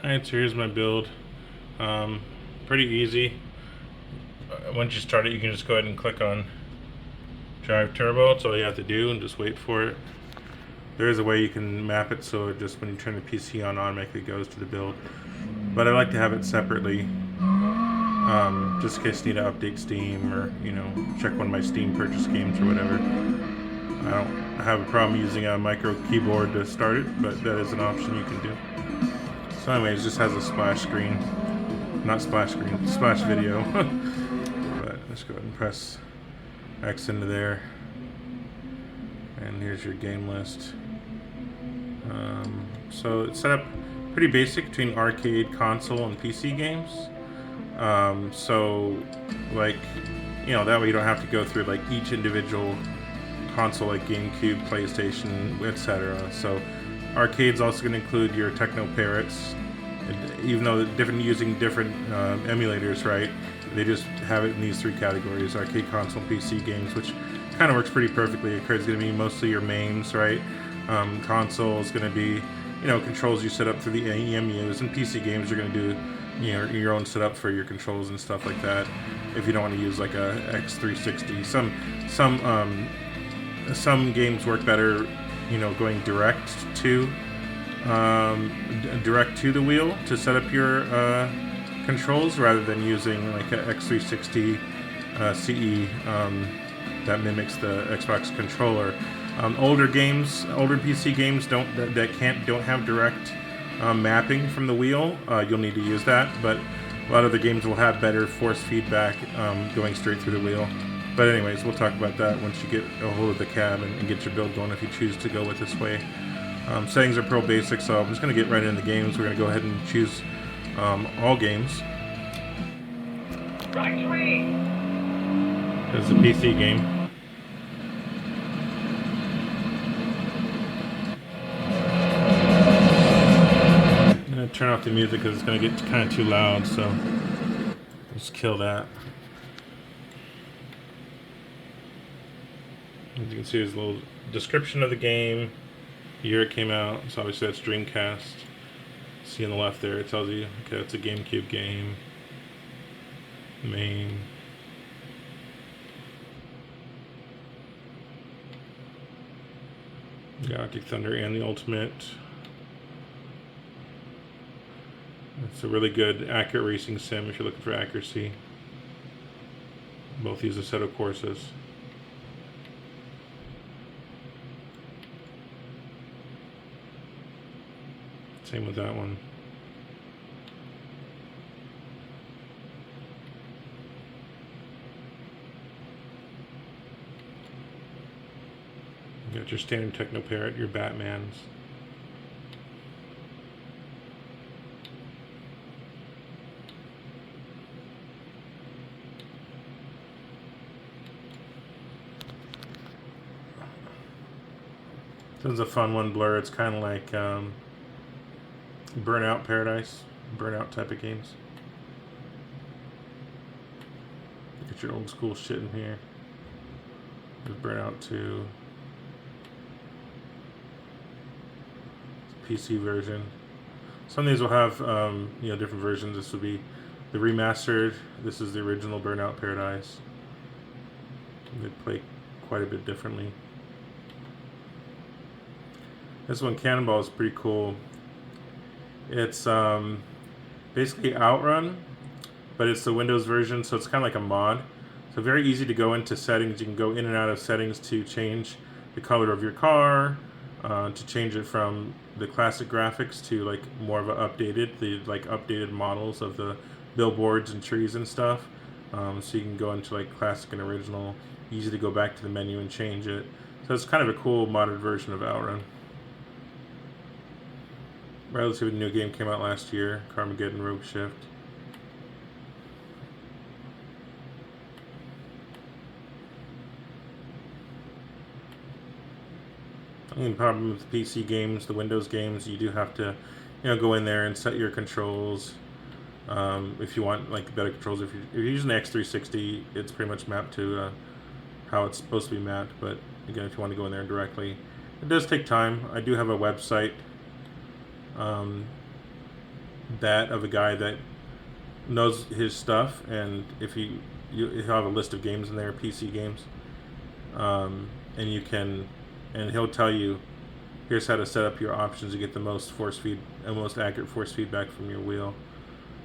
Alright, so here's my build. Pretty easy. Once you start it, you can just go ahead and click on Drive Turbo. That's all you have to do, and just wait for it. There is a way you can map it so it just when you turn the PC on, automatically goes to the build. But I like to have it separately, just in case you need to update Steam or check one of my Steam purchase games or whatever. I don't have a problem using a micro keyboard to start it, but that is an option you can do. So anyways, it just has a splash screen. Not splash screen, splash video. But let's go ahead and press X into there. And here's your game list. So it's set up pretty basic between arcade, console, and PC games. So like, that way you don't have to go through like each individual console like GameCube, PlayStation, etc. So arcade's also going to include your Techno Parrots, even though using different emulators, right? They just have it in these three categories: arcade, console, and PC games, which kind of works pretty perfectly. Arcade's going to be mostly your MAMEs, right? Console is going to be controls you set up through the EMUs, and PC games you're going to do your own setup for your controls and stuff like that. If you don't want to use like a X360, some games work better, going direct to the wheel to set up your controls rather than using like a X360 CE that mimics the Xbox controller. Older PC games don't have direct mapping from the wheel. You'll need to use that, but a lot of the games will have better force feedback going straight through the wheel. But anyways, we'll talk about that once you get a hold of the cab and get your build going if you choose to go with this way. Settings are pro basic, so I'm just going to get right into the games. We're going to go ahead and choose all games. This is a PC game. I'm going to turn off the music because it's going to get kind of too loud, so let's kill that. As you can see, there's a little description of the game, year it came out, so obviously that's Dreamcast. See on the left there, it tells you, okay, it's a GameCube game. MAME. Galactic Thunder and the Ultimate. It's a really good, accurate racing sim if you're looking for accuracy. Both use Assetto Corsas. Same with that one. You got your standard Techno Parrot, your Batmans. This is a fun one, Blur. It's kind of like Burnout Paradise, Burnout type of games. Get your old school shit in here. There's Burnout 2. PC version. Some of these will have different versions. This would be the remastered. This is the original Burnout Paradise. They play quite a bit differently. This one, Cannonball, is pretty cool. It's basically Outrun, but it's the Windows version, so it's kind of like a mod. So very easy to go into settings. You can go in and out of settings to change the color of your car, to change it from the classic graphics to like more of a updated models of the billboards and trees and stuff. So you can go into like classic and original. Easy to go back to the menu and change it. So it's kind of a cool modern version of Outrun. Relatively new game, came out last year, Carmageddon Rogue Shift. I mean, the problem with the PC games, the Windows games, you do have to, go in there and set your controls. If you want like better controls, if you're using the X360, it's pretty much mapped to how it's supposed to be mapped. But again, if you want to go in there directly, it does take time. I do have a website. that of a guy that knows his stuff, and if he'll have a list of games in there, PC games, and you can, and he'll tell you, here's how to set up your options to get the most force feed and most accurate force feedback from your wheel.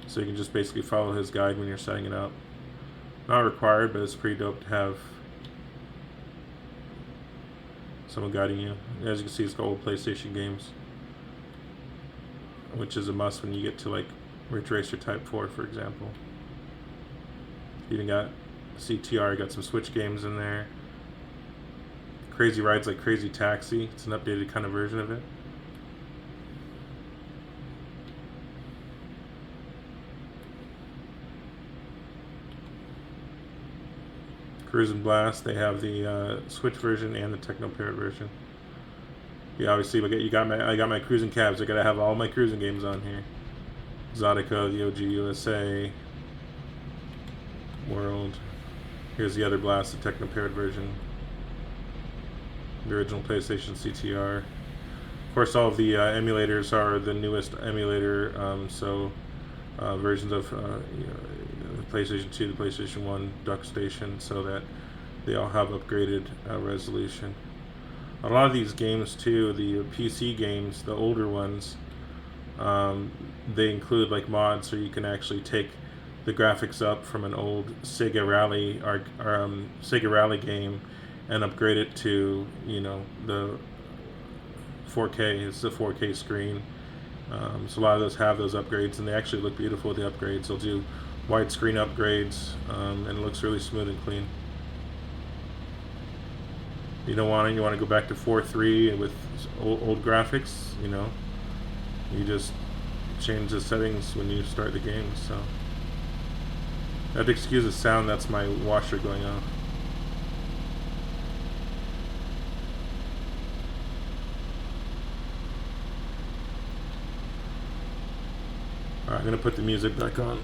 So you can just basically follow his guide when you're setting it up. Not required, but it's pretty dope to have someone guiding you. As you can see, it's got old PlayStation games, which is a must when you get to like Ridge Racer Type 4, for example. Even got CTR, got some Switch games in there. Crazy rides like Crazy Taxi. It's an updated kind of version of it. Cruisin' Blast, they have the Switch version and the Techno-Parrot version. Yeah, obviously, I got my cruising cabs. I gotta have all my cruising games on here. Exotica, the OG USA, World. Here's the other Blast, the Techno-Parrot version. The original PlayStation CTR. Of course, all of the emulators are the newest emulator, versions of the PlayStation 2, the PlayStation 1, DuckStation, so that they all have upgraded resolution. A lot of these games too, the PC games, the older ones, they include like mods, so you can actually take the graphics up from an old Sega Rally game and upgrade it to, the 4K. It's a 4K screen. So a lot of those have those upgrades, and they actually look beautiful with the upgrades. They'll do widescreen upgrades, and it looks really smooth and clean. You don't want it. You want to go back to 4.3 with old graphics. You just change the settings when you start the game. So you have to excuse the sound. That's my washer going off. Alright, I'm gonna put the music back on.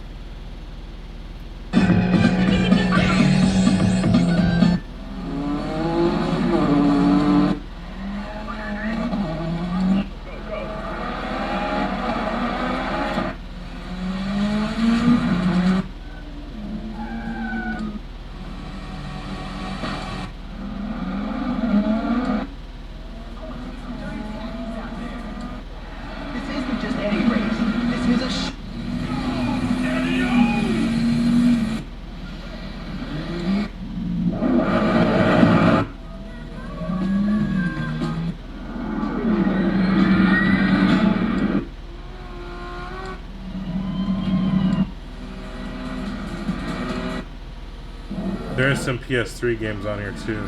There's some PS3 games on here too.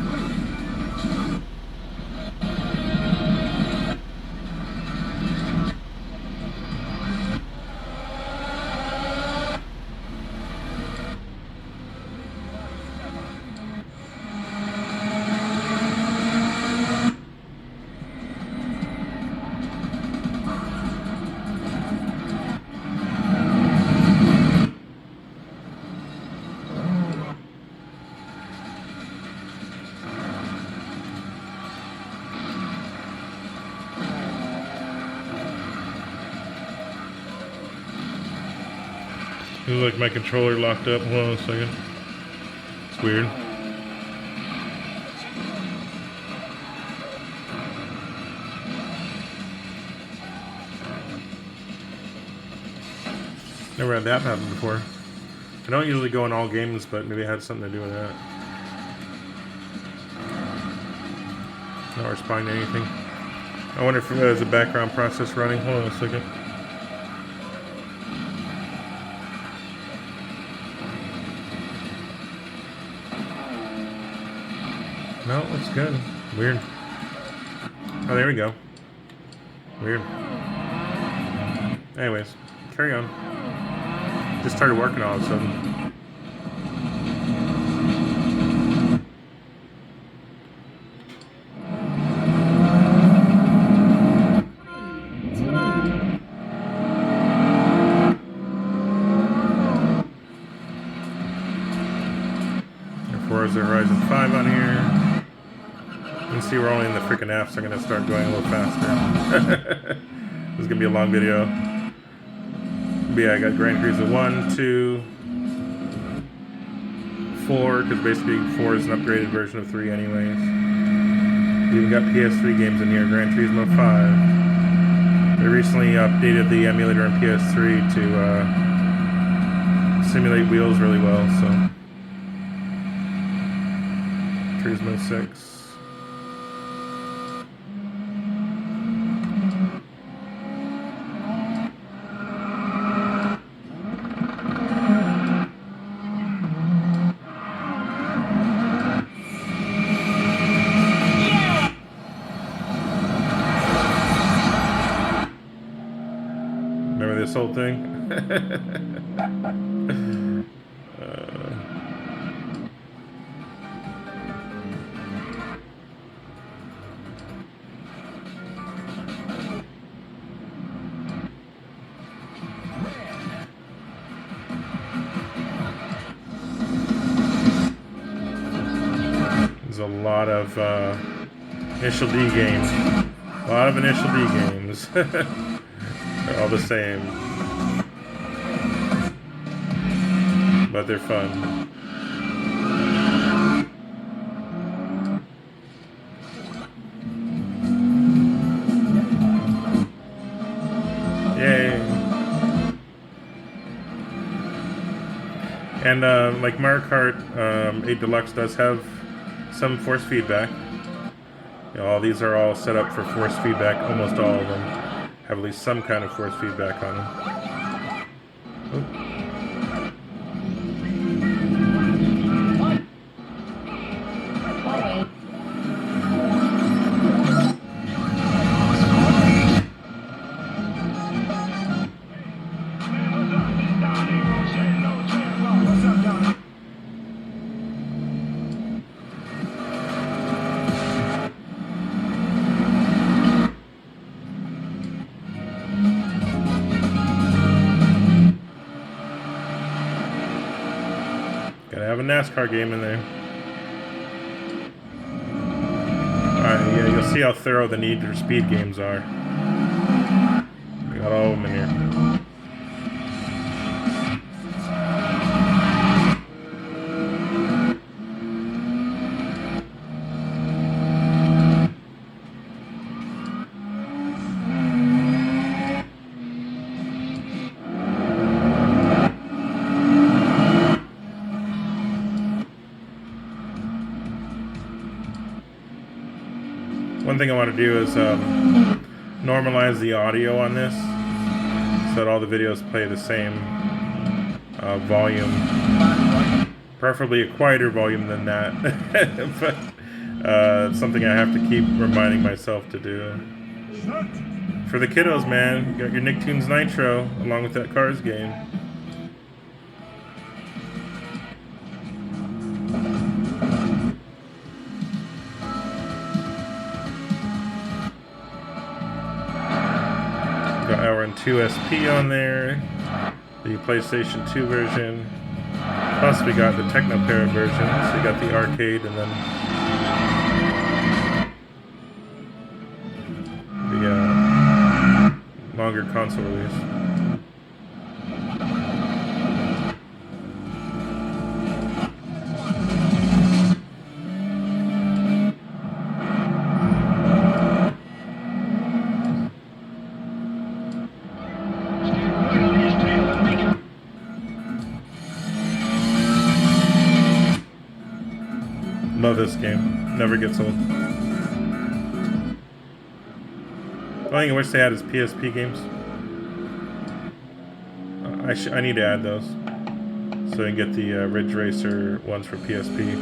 It looks like my controller locked up. Hold on a second. It's weird. Never had that happen before. I don't usually go in all games, but maybe it had something to do with that. Not responding to anything. I wonder if there's a background process running. Hold on a second. No, looks good. Weird. Oh, there we go. Weird. Anyways, carry on. Just started working all of a sudden. Forza Horizon 5 on here. You can see we're only in the freaking apps. So I'm going to start going a little faster. This is going to be a long video. But yeah, I got Gran Turismo 1, 2, 4, because basically 4 is an upgraded version of 3 anyways. Even got PS3 games in here, Gran Turismo 5. They recently updated the emulator on PS3 to simulate wheels really well, so. Turismo 6. Remember this whole thing? There's a lot of Initial D games. A lot of Initial D games. They're all the same. But they're fun. Yay. And like Mario Kart 8 Deluxe does have some force feedback. You know, all these are all set up for force feedback. Almost all of them have at least some kind of force feedback on them. Oop. Gotta have a NASCAR game in there. Alright, yeah, you'll see how thorough the Need for Speed games are. We got all of them in here. One thing I want to do is normalize the audio on this so that all the videos play the same volume. Preferably a quieter volume than that. But it's something I have to keep reminding myself to do. For the kiddos, man, you got your Nicktoons Nitro along with that Cars game. Got LRN2 SP on there, the PlayStation 2 version, plus we got the Technopara version, so you got the arcade and then the longer console release. Love this game. Never gets old. The only thing I wish they had is PSP games. I need to add those so I can get the Ridge Racer ones for PSP.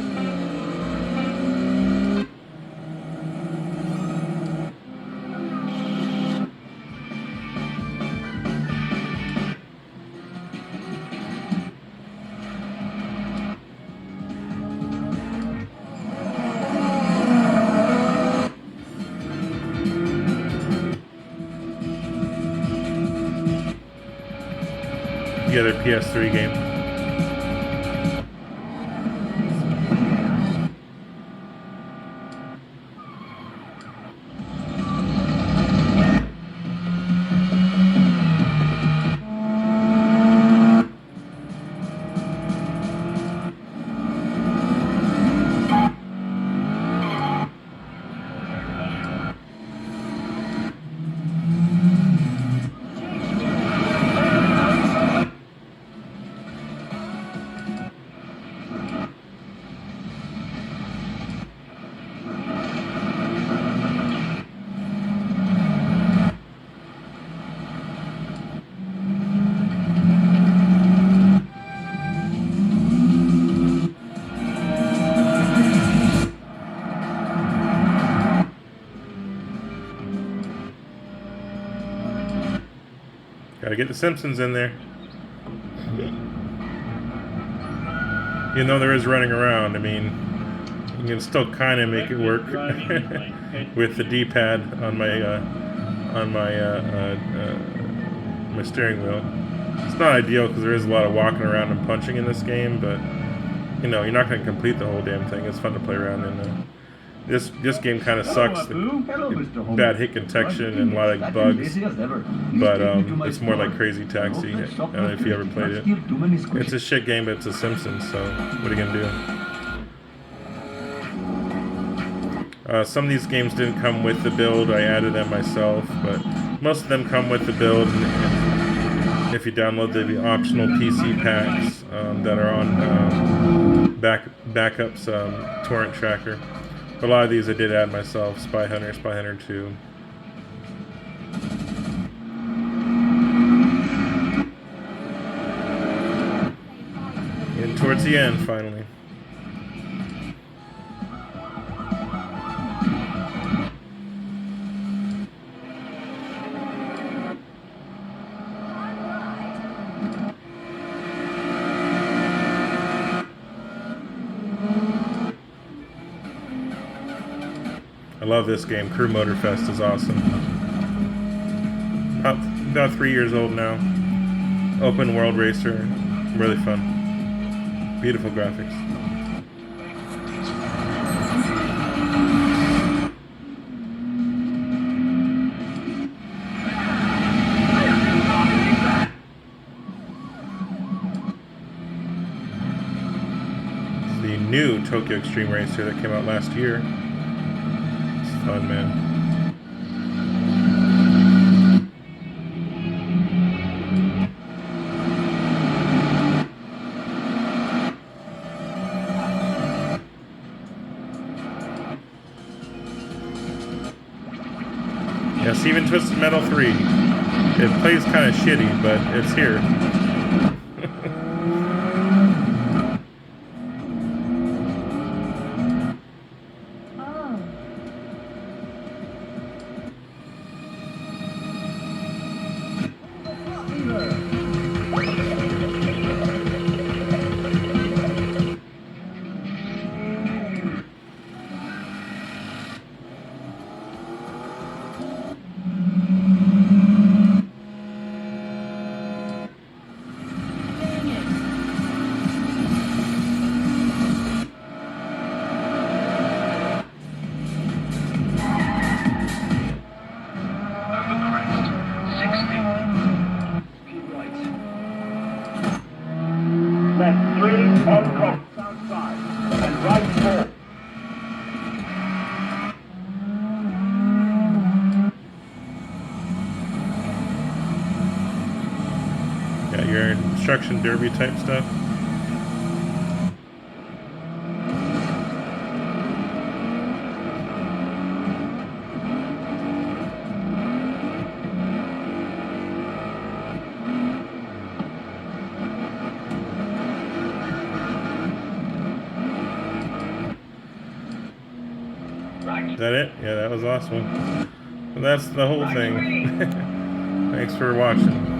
The other PS3 game. Gotta get the Simpsons in there. Even though there is running around, I mean, you can still kind of make it work with the D-pad on my my steering wheel. It's not ideal because there is a lot of walking around and punching in this game, but you know, you're not going to complete the whole damn thing. It's fun to play around in. This game kind of sucks. Bad hit detection and a lot of bugs, but it's more like Crazy Taxi. I don't know if you ever played it. It's a shit game, but it's a Simpsons. So what are you gonna do? Some of these games didn't come with the build. I added them myself, but most of them come with the build. And if you download the optional PC packs that are on backups torrent tracker. A lot of these I did add myself. Spy Hunter, Spy Hunter 2. And towards the end, finally. I love this game. Crew Motorfest is awesome. About 3 years old now. Open world racer. Really fun. Beautiful graphics. It's the new Tokyo Extreme Racer that came out last year. Fun, man. Yes, even Twisted Metal 3. It plays kind of shitty, but it's here. Left 3 on course outside and right 4. Got your instruction derby type stuff. Is that it? Yeah, that was awesome. Well, that's the whole thing. Thanks for watching.